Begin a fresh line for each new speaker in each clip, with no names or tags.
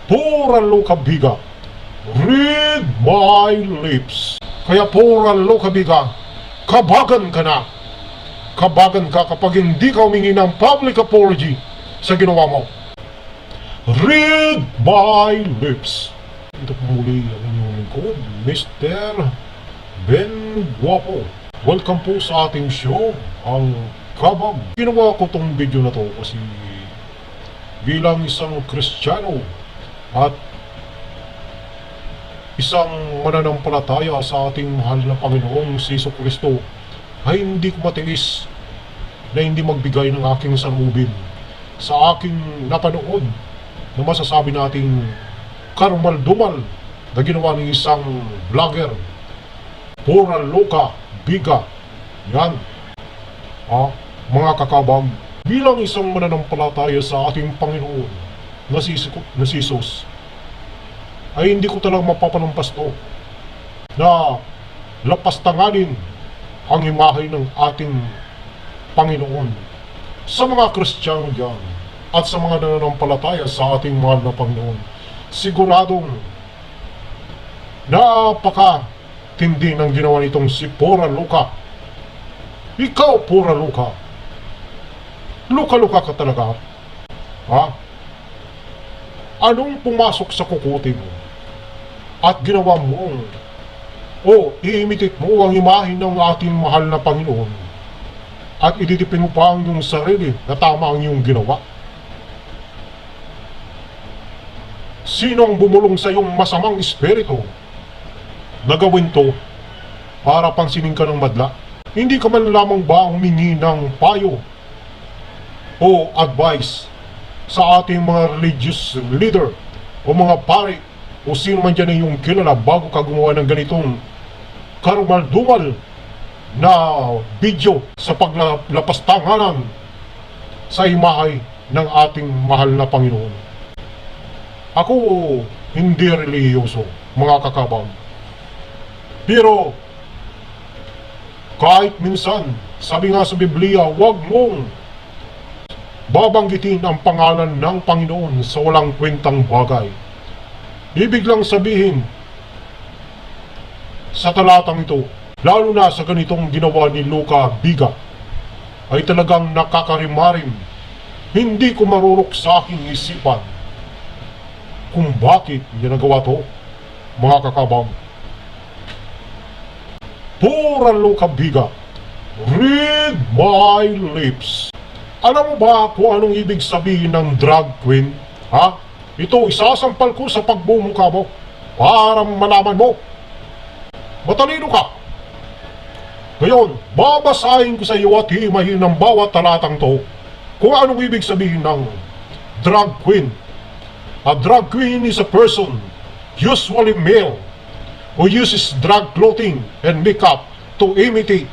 Puralo kabiga, read my lips. Kaya puralo kabiga, kabagan ka na. Kabagan ka kapag hindi ka humingi ng public apology sa ginawa mo. Read my lips. Ito po muli ang inyong lingkod, Mr. Ben Guapo. Welcome po sa ating show, ang Kabag. Ginawa ko tong video na to kasi bilang isang Kristiyano at isang mananampalataya sa ating mahal na Panginoong Jesucristo ay hindi ko matiis na hindi magbigay ng aking salubin sa aking napanood na masasabi nating karumal-dumal na ginawa ng isang vlogger. Pura loka, biga. Yan. Mga kakabag, bilang isang mananampalataya sa ating Panginoon na si Jesus, ay hindi ko talagang mapapanampas to na lapastanganin ang imahe ng ating Panginoon sa mga Kristiyano dyan at sa mga nananampalataya sa ating mahal na Panginoon. Siguradong napaka-tindi ng ginawa nitong si Pura Luka. Ikaw, Pura Luka, luka-luka ka talaga. Anong pumasok sa kukuti mo at ginawa mo i-imitate mo ang imahe ng ating mahal na Panginoon at ididipin mo pa ang iyong sarili na tama ang iyong ginawa? Sino ang bumulong sa iyong masamang espiritu na gawin to para pansinin ka ng madla? Hindi ka man lamang ba humingi ng payo o advice sa ating mga religious leader o mga pare o sino man dyan yung kilala bago ka gumawa ng ganitong karumal-dumal na video sa paglapastanganan sa imahe ng ating mahal na Panginoon? Ako hindi relihiyoso, mga kakabag, pero kahit minsan, sabi nga sa Biblia, huwag mong babanggitin ang pangalan ng Panginoon sa walang kwentang bagay. Ibig lang sabihin sa talatang ito, lalo na sa ganitong ginawa ni Luka Biga, ay talagang nakakarimarim. Hindi ko marurok sa aking isipan kung bakit niya nagawa to, mga kakabag. Pura Luka Biga, read my lips. Alam mo ba kung anong ibig sabihin ng drag queen? Ito, isasampal ko sa pagbumukha mo para malaman mo. Matalino ka. Ngayon, babasahin ko sa iyo at himahin ng bawat talatang to kung anong ibig sabihin ng drag queen. A drag queen is a person, usually male, who uses drag clothing and makeup to imitate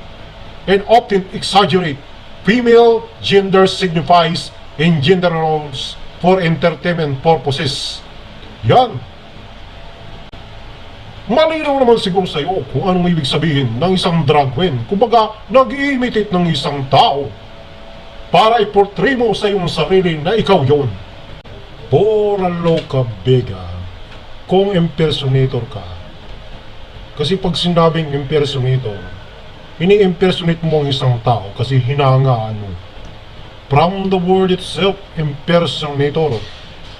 and often exaggerate female gender signifies in gender roles for entertainment purposes. Yan. Malinaw naman siguro sa iyo kung anong ibig sabihin ng isang drag queen. Kumbaga, nag-imitate ng isang tao para i-portray mo sa iyong sarili na ikaw yon. Pura loka biga kung impersonator ka. Kasi pag sinabing impersonator, ini-impersonate mo ang isang tao kasi hinahangaan mo. From the word itself, impersonator,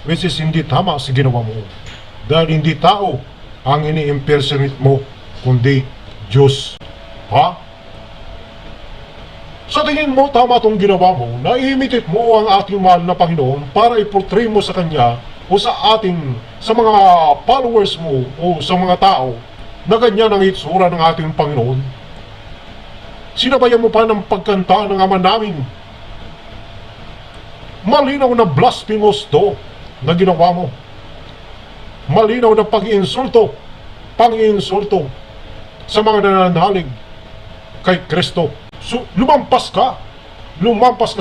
which is hindi tama sa ginawa mo. Dahil hindi tao ang ini-impersonate mo, kundi Diyos. Sa tingin mo, tama itong ginawa mo, na imitate mo ang ating mahal na Panginoon para i-portray mo sa Kanya o sa mga followers mo o sa mga tao na ganyan ang itsura ng ating Panginoon. Sinabayan mo pa ng pagkanta ng Ama namin. Malinaw na blasphemous to na ginawa mo. Malinaw na pag-iinsulto sa mga nananalig kay Kristo. So, lumampas ka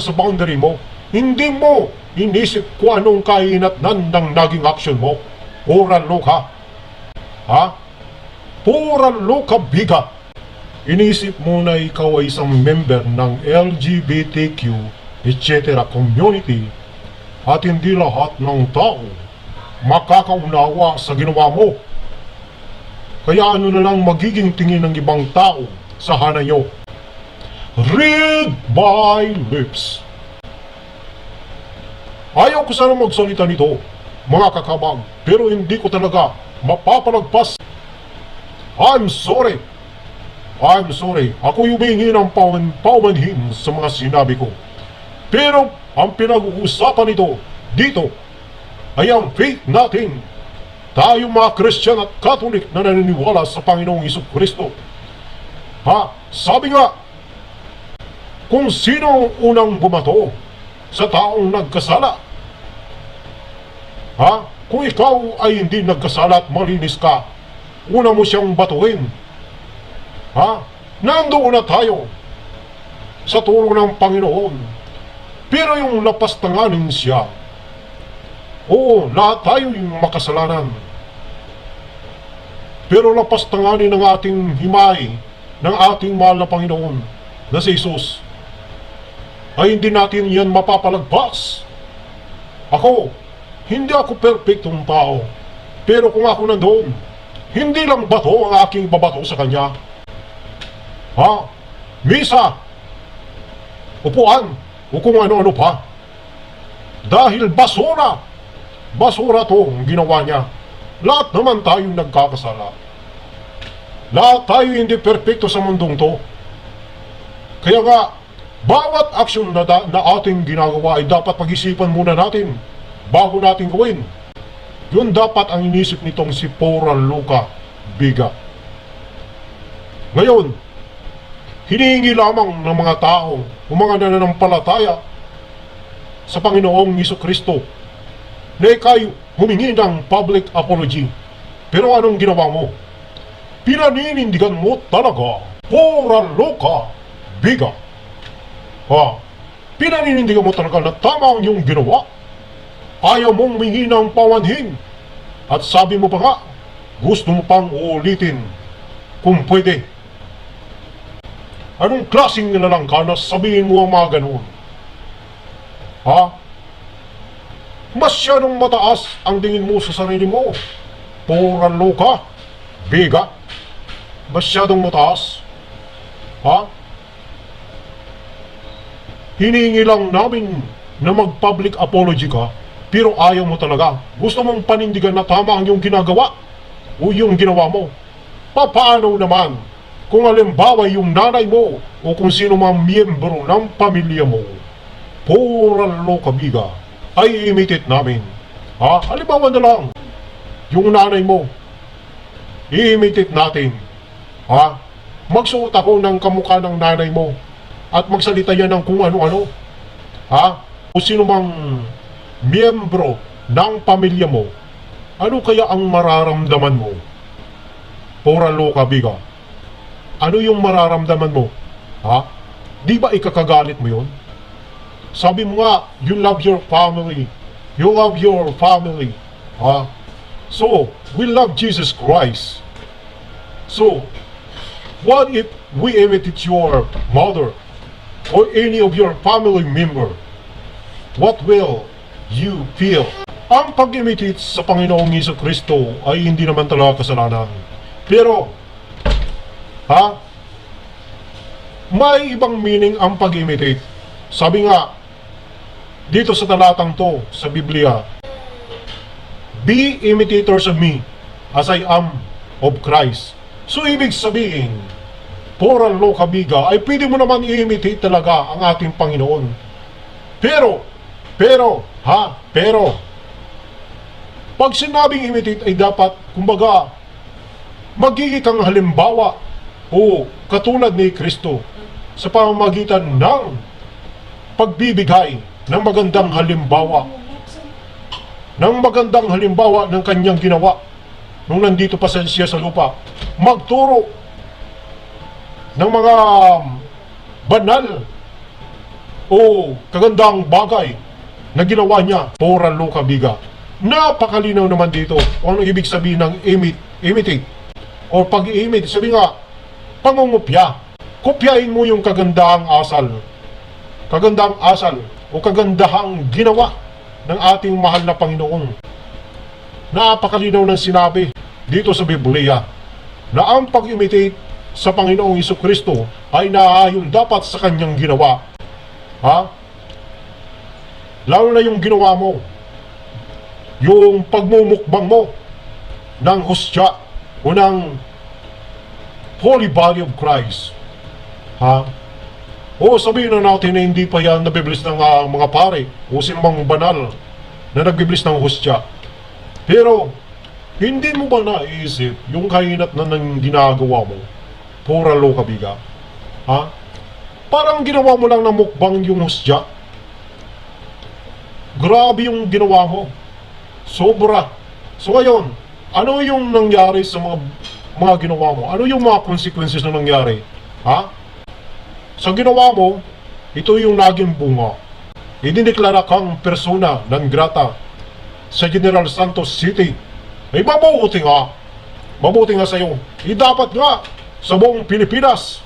sa boundary mo. Hindi mo inisip kung anong kahinatnan ng naging action mo. Pura loka. Pura loka biga. Inisip mo na ikaw ay isang member ng LGBTQ, etc. community at hindi lahat ng tao makakaunawa sa ginawa mo. Kaya ano na lang magiging tingin ng ibang tao sa hanay nyo? Read my lips. Ayaw ko sana magsalita nito, mga kakabag, pero hindi ko talaga mapapalagpas. I'm sorry. Ako yung humingi ng paumanhin sa mga sinabi ko. Pero ang pinag-uusapan nito dito ay ang faith natin. Tayong mga Christian at Catholic na naniniwala sa Panginoong Jesucristo. Sabi nga, kung sino ang unang bumato sa taong nagkasala. Kung ikaw ay hindi nagkasala at malinis ka, una mo siyang batuhin. Nandoon na tayo sa tulong ng Panginoon. Pero yung lapastanganin siya, oo, lahat tayo yung makasalanan. Pero lapastanganin ng ating himay, ng ating mahal na Panginoon, na si Jesus, ay hindi natin yan mapapalagpas. Hindi ako perfectong tao. Pero kung ako nandoon, hindi lang bato ang aking babato sa Kanya. Misa, upuan, o kung ano-ano pa. Dahil basura to ang ginawa niya. Lahat naman tayong nagkakasala. Lahat tayo hindi perfecto sa mundong to. Kaya nga, bawat aksyon na ating ginagawa ay dapat pag-isipan muna natin bago natin gawin. Yun dapat ang inisip nitong si Pora Luca Biga. Ngayon, hinihingi lamang ng mga tao o mga nananampalataya sa Panginoong Jesucristo na ikay humingi ng public apology. Pero anong ginawa mo? Pinaninindigan mo talaga, Pora Luca Biga. Pinaninindigan mo talaga na tama ang iyong ginawa. Ayaw mong humingi ng pawanhin. At sabi mo pa nga, gusto mo pang uulitin kung pwede. Anong klaseng nilalang ka na sabihin mo ang mga ganun? Masyadong mataas ang tingin mo sa sarili mo, Pora Luca Biga. Masyadong mataas. Hinihingi lang namin na mag-public apology ka, pero ayaw mo talaga. Gusto mong panindigan na tama ang iyong ginagawa o yung ginawa mo. Paano naman kung halimbawa yung nanay mo o kung sino mang miyembro ng pamilya mo, Pora Luca Biga, ay imitate namin. Halimbawa na lang, yung nanay mo, i-imitate natin. Magsuot ako ng kamukha ng nanay mo at magsalita yan ng kung ano-ano. O sino mang miyembro ng pamilya mo, ano kaya ang mararamdaman mo? Pora Luca Biga, ano yung mararamdaman mo? Di ba ikakagalit mo yun? Sabi mo nga, you love your family. You love your family. So, we love Jesus Christ. So, what if we imitate your mother or any of your family member? What will you feel? Ang pag-imitate sa Panginoong Jesucristo ay hindi naman talaga kasalanan. Pero, may ibang meaning ang pag-imitate. Sabi nga, dito sa talatang to, sa Biblia, be imitators of me, as I am of Christ. So, ibig sabihin, Pora Luca Biga, ay pwede mo naman i-imitate talaga ang ating Panginoon. Pero, pag sinabing imitate ay dapat, kumbaga, magiging kang halimbawa o katulad ni Kristo sa pamamagitan ng pagbibigay ng magandang halimbawa ng kanyang ginawa nung nandito pa siya sa lupa. Magturo ng mga banal o kagandang bagay na ginawa niya, Pora Luca Biga. Napakalinaw naman dito kung ano ibig sabihin ng imitate o pag-i-imitate. Sabi nga, pangungupya. Kopyahin mo yung kagandahang asal o kagandahang ginawa ng ating mahal na Panginoon. napakalinaw ng sinabi dito sa Biblia na ang pag-imitate sa Panginoong Jesucristo ay naaayon dapat sa kanyang ginawa. Ha? Lalo na yung ginawa mo, yung pagmumukbang mo ng hostya o ng Holy Body of Christ. Ha? O sabihin na natin na hindi pa yan nabiblis ng mga pare o sinumang banal na nagbiblis ng hostya. Pero hindi mo ba naisip yung kainat na nang ginagawa mo? Pura loka biga. Ha? Parang ginawa mo lang na mukbang yung hostya. Grabe yung ginawa mo. Sobra. So ngayon, ano yung nangyari sa mga ginawa mo? Ano yung mga consequences na nangyari? Ha? Sa ginawa mo, ito yung naging bunga. Idineklara kang persona non grata sa General Santos City. Ay mabuti nga. Mabuti nga sa'yo. Dapat nga sa buong Pilipinas.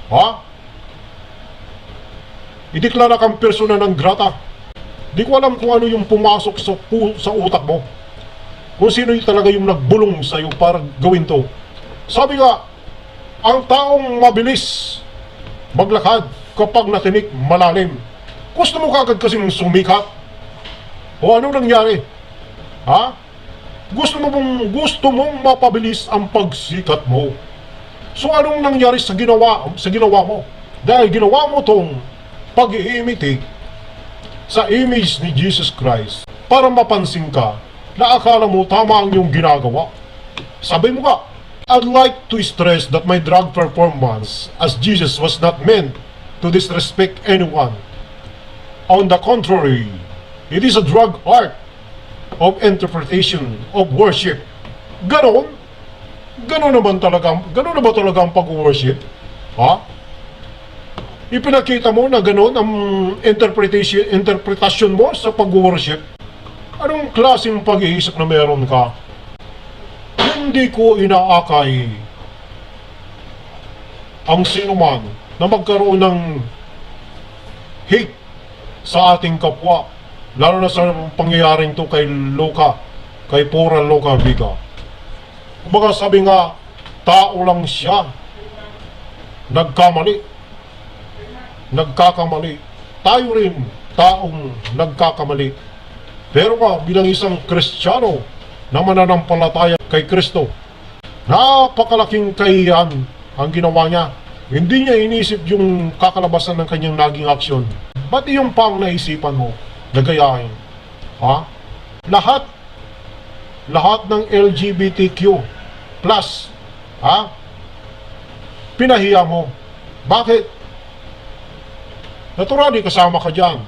Ha? Ideklara kang persona non grata. Di ko alam kung ano yung pumasok sa utak mo. Kung sino yung talaga yung nagbulong sa'yo para gawin to. Sabi nga, ang taong mabilis maglakad kapag natinik malalim. Gusto mo kagad kasi mong sumikat? O ano nangyari? Ha? Gusto mong mapabilis ang pagsikat mo. So anong nangyari sa ginawa mo? Dahil ginawa mo tong pag-i-imitate sa image ni Jesus Christ para mapansin ka na akala mo tama ang iyong ginagawa. Sabi mo ka, I'd like to stress that my drug performance as Jesus was not meant to disrespect anyone. On the contrary, it is a drug art of interpretation of worship. Ganon? Ganon na ba talaga ang pag-worship? Ha? Ipinakita mo na gano'n ang interpretasyon mo sa pag-worship? Anong klaseng pag-iisip na meron ka? Hindi ko inaakay ang sinuman na magkaroon ng hate sa ating kapwa, lalo na sa pangyayaring to kay Luca, kay Pura Luca Viga. Kumbaga sabi nga, tao lang siya, nagkamali. Tayo rin taong nagkakamali. Pero bilang isang Kristiyano na mananampalataya kay Kristo, napakalaking kahihiyan ang ginawa niya. Hindi niya inisip yung kakalabasan ng kanyang naging aksyon. Ba't yung pang naisipan mo na gayahin? Ha? Lahat ng LGBTQ plus, ha? Pinahiya mo. Bakit? Naturally, kasama ka dyan.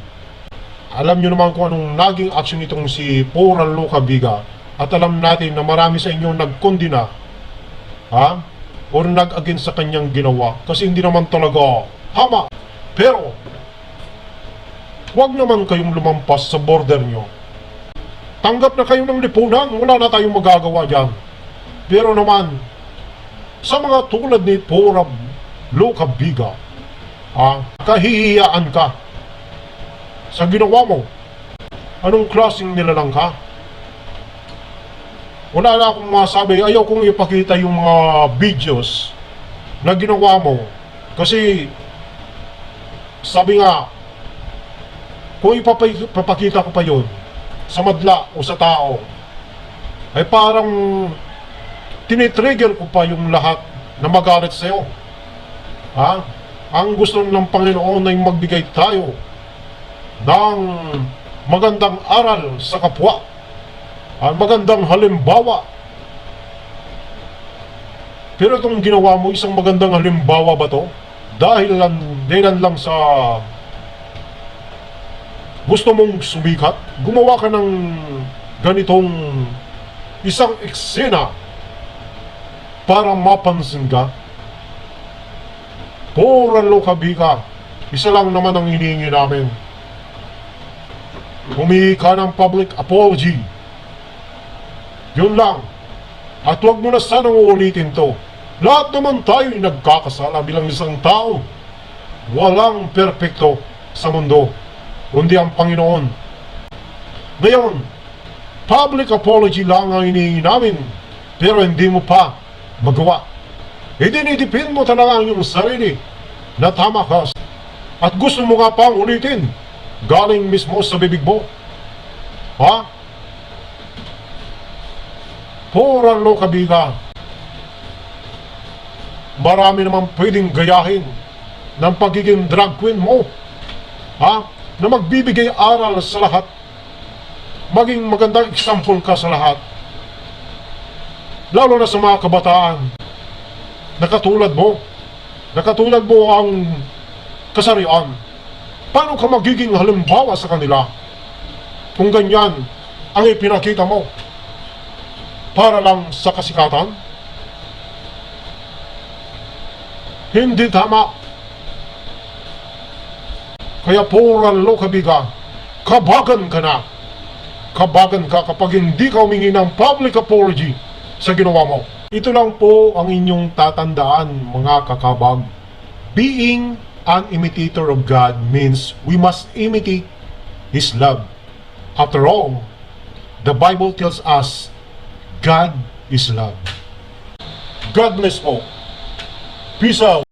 Alam nyo naman kung anong naging action itong si Pura Luca Viga. At alam natin na marami sa inyo nagkondina, ha? O nag-against sa kanyang ginawa. Kasi hindi naman talaga tama. Pero, huwag naman kayong lumampas sa border nyo. Tanggap na kayo ng lipunan, wala na tayong magagawa dyan. Pero naman, sa mga tulad ni Pura Luca Viga, kahihiyaan ka sa ginawa mo. Anong klaseng nilalang ka? Wala na akong masabi. Ayaw kong ipakita yung mga videos na ginawa mo. Kasi sabi nga, kung ipapakita ko pa yun sa madla o sa tao, ay parang tinitrigger ko pa yung lahat na magalit sa'yo. Ha? Ang gusto ng Panginoon ay magbigay tayo ng magandang aral sa kapwa, ang magandang halimbawa. Pero itong ginawa mo, isang magandang halimbawa ba to? Dahilan lang sa gusto mong sumikat? Gumawa ka ng ganitong isang eksena para mapansin ka? Pura Luca Viga, isa lang naman ang hinihingi namin. Humingi ka ng public apology. Yun lang. At huwag mo na sanang uulitin to. Lahat naman tayo ay nagkakasala bilang isang tao. Walang perpekto sa mundo, kundi ang Panginoon. Ngayon, Public apology lang ang hinihingi namin, pero hindi mo pa magawa. Idinidipin mo talaga ang iyong sarili na tama ka at gusto mo nga pang ulitin galing mismo sa bibig mo. Ha? Pura lokabiga. Marami naman pwedeng gayahin ng pagiging drag queen mo. Ha? Na magbibigay aral sa lahat. Maging magandang example ka sa lahat. Lalo na sa mga kabataan. Nakatulad mo ang kasarian. Paano ka magiging halimbawa sa kanila kung ganyan ang ipinakita mo para lang sa kasikatan? Hindi tama. Kaya pura lokabiga, kabagan ka na. Kabagan ka kapag hindi ka humingi ng public apology sa ginawa mo. Ito lang po ang inyong tatandaan, mga kakabag. Being an imitator of God means we must imitate His love. After all, the Bible tells us God is love. God bless po. Peace out.